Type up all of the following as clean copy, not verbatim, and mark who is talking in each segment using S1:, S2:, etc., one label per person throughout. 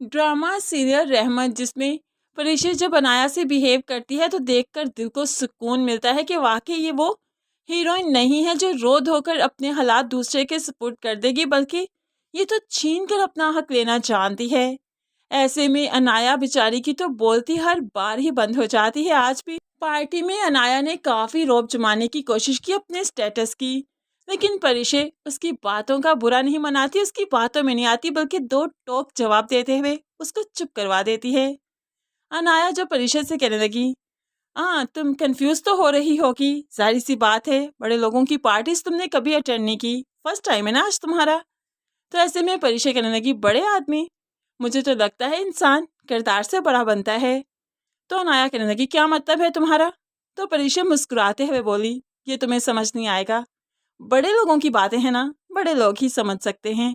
S1: Drama serial रहमत जिसमें परिशे जब अनाया से बिहेव करती है तो देखकर दिल को सुकून मिलता है कि वाकई ये वो हीरोइन नहीं है जो रो धोकर अपने हालात दूसरे के सपुर्द कर देगी, बल्कि ये तो छीन कर अपना हक लेना जानती है। ऐसे में अनाया बेचारी की तो बोलती हर बार ही बंद हो जाती है। आज भी पार्टी में अनाया ने काफी रौब जमाने की कोशिश की अपने स्टेटस की, लेकिन परिशे उसकी बातों का बुरा नहीं मनाती, उसकी बातों में नहीं आती, बल्कि दो टोक जवाब देते हुए उसको चुप करवा देती है। अनाया जो परिशे से कहने लगी, हाँ तुम कंफ्यूज तो हो रही होगी, जाहिर सी बात है, बड़े लोगों की पार्टीज तुमने कभी अटेंड नहीं की, फर्स्ट टाइम है ना आज तुम्हारा। तो ऐसे में परिशे कहने लगी, बड़े आदमी, मुझे तो लगता है इंसान किरदार से बड़ा बनता है। तो अनाया कहने लगी, क्या मतलब है तुम्हारा। तो परिशे मुस्कुराते हुए बोली, ये तुम्हें समझ नहीं आएगा, बड़े लोगों की बातें हैं ना, बड़े लोग ही समझ सकते हैं।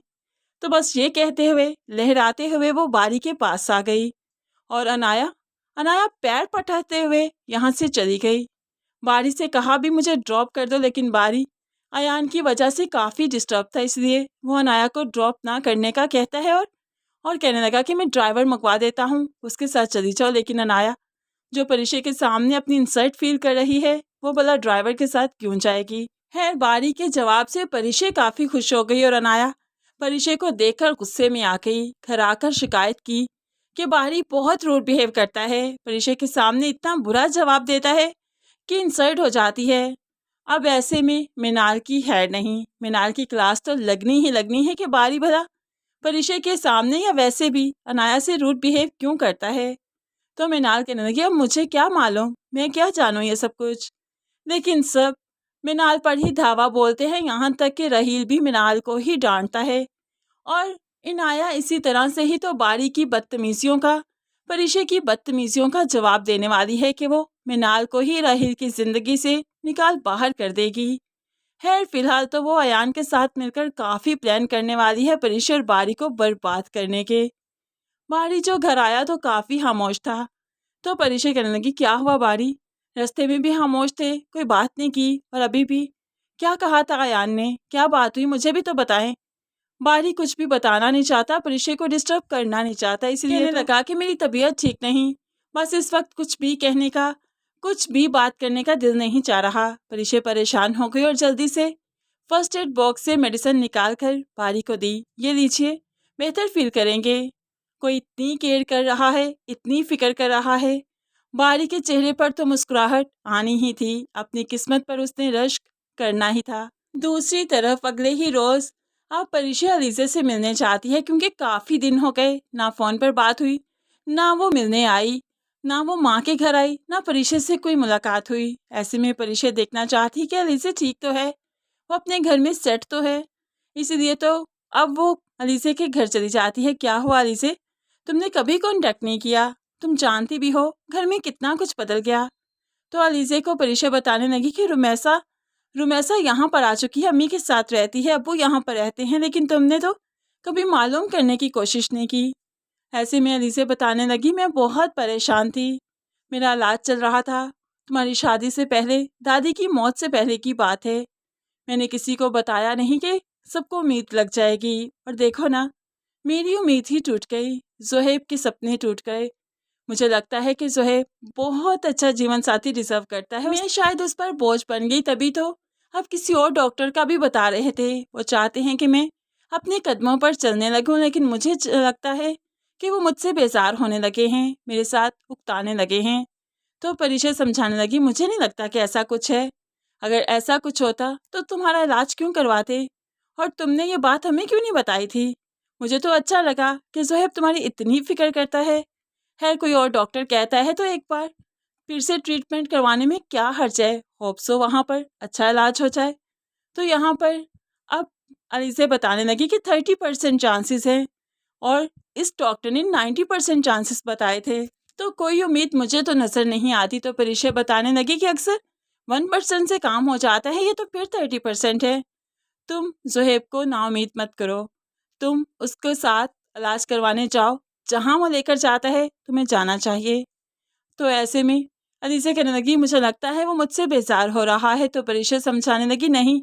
S1: तो बस ये कहते हुए लहराते हुए वो बारी के पास आ गई और अनाया अनाया पैर पटाते हुए यहाँ से चली गई। बारी से कहा भी मुझे ड्रॉप कर दो, लेकिन बारी अयान की वजह से काफ़ी डिस्टर्ब था, इसलिए वो अनाया को ड्रॉप ना करने का कहता है और कहने लगा कि मैं ड्राइवर मंगवा देता हूँ, उसके साथ चली जाओ। लेकिन अनाया जो परिशे के सामने अपनी इंसल्ट फील कर रही है, वो भला ड्राइवर के साथ क्यों जाएगी। खैर बारी के जवाब से परिशे काफ़ी खुश हो गई और अनाया परिशे को देखकर गुस्से में आ गई, घर आकर शिकायत की कि बारी बहुत रूड बिहेव करता है, परिशे के सामने इतना बुरा जवाब देता है कि इंसल्ट हो जाती है। अब ऐसे में मिनाल की है नहीं, मिनाल की क्लास तो लगनी ही लगनी है कि बारी भला परिशे के सामने या वैसे भी अनाया से रूड बिहेव क्यों करता है। तो मिनाल कहने लगी, अब मुझे क्या मालूम, मैं क्या जानूँ ये सब कुछ। लेकिन सब मिनाल पर ही धावा बोलते हैं, यहाँ तक कि रहील भी मिनाल को ही डांटता है। और इनाया इसी तरह से ही तो बारी की बदतमीजियों का, परिशे की बदतमीजियों का जवाब देने वाली है कि वो मिनाल को ही रहील की ज़िंदगी से निकाल बाहर कर देगी। खैर फिलहाल तो वो अयान के साथ मिलकर काफ़ी प्लान करने वाली है परिशे और बारी को बर्बाद करने के। बारी जो घर आया तो काफ़ी खामोश था। तो परिशे कहने लगी, क्या हुआ बारी, रास्ते में भी खामोश थे, कोई बात नहीं की, और अभी भी क्या कहा था अयान ने, क्या बात हुई, मुझे भी तो बताएं। बारी कुछ भी बताना नहीं चाहता, परिशे को डिस्टर्ब करना नहीं चाहता, इसलिए कहने लगा कि मेरी तबीयत ठीक नहीं, बस इस वक्त कुछ भी कहने का, कुछ भी बात करने का दिल नहीं चाह रहा। परिशे परेशान हो गई और जल्दी से फर्स्ट एड बॉक्स से मेडिसिन निकाल कर बारी को दी, ये लीजिए, बेहतर फील करेंगे। कोई इतनी केयर कर रहा है, इतनी फिक्र कर रहा है। बारी के चेहरे पर तो मुस्कुराहट आनी ही थी, अपनी किस्मत पर उसने रश्क करना ही था। दूसरी तरफ अगले ही रोज़ अब परिशे अलीज़े से मिलने चाहती है, क्योंकि काफ़ी दिन हो गए, ना फ़ोन पर बात हुई, ना वो मिलने आई, ना वो माँ के घर आई, ना परिशे से कोई मुलाकात हुई। ऐसे में परिशे देखना चाहती है कि अलीज़े ठीक तो है, वो अपने घर में सेट तो है, इसीलिए तो अब वो अलीज़े के घर चली जाती है। क्या हुआ अलीज़े, तुमने कभी कॉन्टैक्ट नहीं किया, तुम जानती भी हो घर में कितना कुछ बदल गया। तो अलीज़े को परिशे बताने लगी कि रुमैसा रुमैसा यहाँ पर आ चुकी है, अम्मी के साथ रहती है, अब्बू यहाँ पर रहते हैं, लेकिन तुमने तो कभी मालूम करने की कोशिश नहीं की। ऐसे में अलीज़े बताने लगी, मैं बहुत परेशान थी, मेरा इलाज चल रहा था, तुम्हारी शादी से पहले, दादी की मौत से पहले की बात है। मैंने किसी को बताया नहीं कि सबको उम्मीद लग जाएगी, और देखो ना, मेरी उम्मीद ही टूट गई, ज़ुहैब के सपने टूट गए। मुझे लगता है कि ज़ुहैब बहुत अच्छा जीवन साथी डिज़र्व करता है, मैं शायद उस पर बोझ बन गई, तभी तो अब किसी और डॉक्टर का भी बता रहे थे, वो चाहते हैं कि मैं अपने कदमों पर चलने लगूं, लेकिन मुझे लगता है कि वो मुझसे बेजार होने लगे हैं, मेरे साथ उकताने लगे हैं। तो परिशे समझाने लगी, मुझे नहीं लगता कि ऐसा कुछ है, अगर ऐसा कुछ होता तो तुम्हारा इलाज क्यों करवाते, और तुमने ये बात हमें क्यों नहीं बताई थी। मुझे तो अच्छा लगा कि ज़ुहैब तुम्हारी इतनी फिक्र करता है। खैर कोई और डॉक्टर कहता है तो एक बार फिर से ट्रीटमेंट करवाने में क्या हर्ज है, होप सो वहाँ पर अच्छा इलाज हो जाए। तो यहाँ पर अब अलीज़े बताने लगी कि 30% चांसेस हैं, और इस डॉक्टर ने 90% चांसेस बताए थे, तो कोई उम्मीद मुझे तो नज़र नहीं आती। तो परिशे बताने लगी कि अक्सर 1% से काम हो जाता है, ये तो फिर 30% है। तुम ज़ुहैब को नाउम्मीद मत करो, तुम उसके साथ इलाज करवाने जाओ, जहाँ वो लेकर जाता है तुम्हें जाना चाहिए। तो ऐसे में अलीज़ा कहने लगी, मुझे लगता है वो मुझसे बेजार हो रहा है। तो परिशे समझाने लगी, नहीं,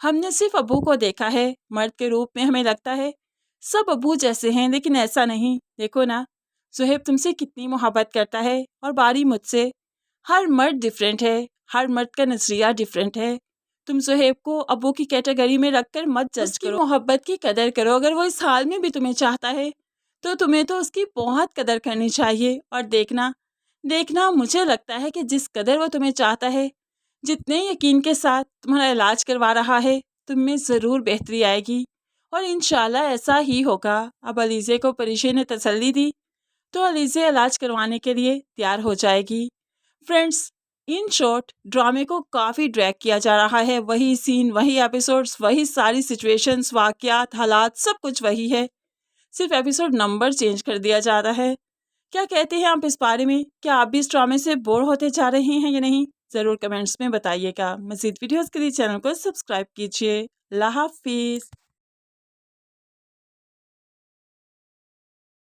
S1: हमने सिर्फ अब्बू को देखा है, मर्द के रूप में हमें लगता है सब अबू जैसे हैं, लेकिन ऐसा नहीं। देखो ना, सुहेब तुमसे कितनी मोहब्बत करता है और बारी मुझसे। हर मर्द डिफरेंट है, हर मर्द का नजरिया डिफरेंट है। तुम सुहेब को अबू की कैटेगरी में रखकर मत जज करो। मोहब्बत की कदर करो। अगर वो इस हाल में भी तुम्हें चाहता है तो तुम्हें तो उसकी बहुत कदर करनी चाहिए। और देखना देखना मुझे लगता है कि जिस कदर वो तुम्हें चाहता है, जितने यकीन के साथ तुम्हारा इलाज करवा रहा है, तुम में ज़रूर बेहतरी आएगी और इंशाल्लाह ऐसा ही होगा। अब अलीज़े को परीशे ने तसल्ली दी तो अलीज़े इलाज करवाने के लिए तैयार हो जाएगी। फ्रेंड्स, इन शॉर्ट ड्रामे को काफ़ी ड्रैग किया जा रहा है। वही सीन, वही एपिसोड्स, वही सारी सिचुएशंस, वाक़यात, हालात, सब कुछ वही है। सिर्फ एपिसोड नंबर चेंज कर दिया जा रहा है। क्या कहते हैं आप इस बारे में? क्या आप भी इस ड्रामे से बोर होते जा रहे हैं या नहीं? ज़रूर कमेंट्स में बताइएगा। मज़ीद वीडियोज़ के लिए चैनल को सब्सक्राइब कीजिए। अल्लाह हाफ़िज़।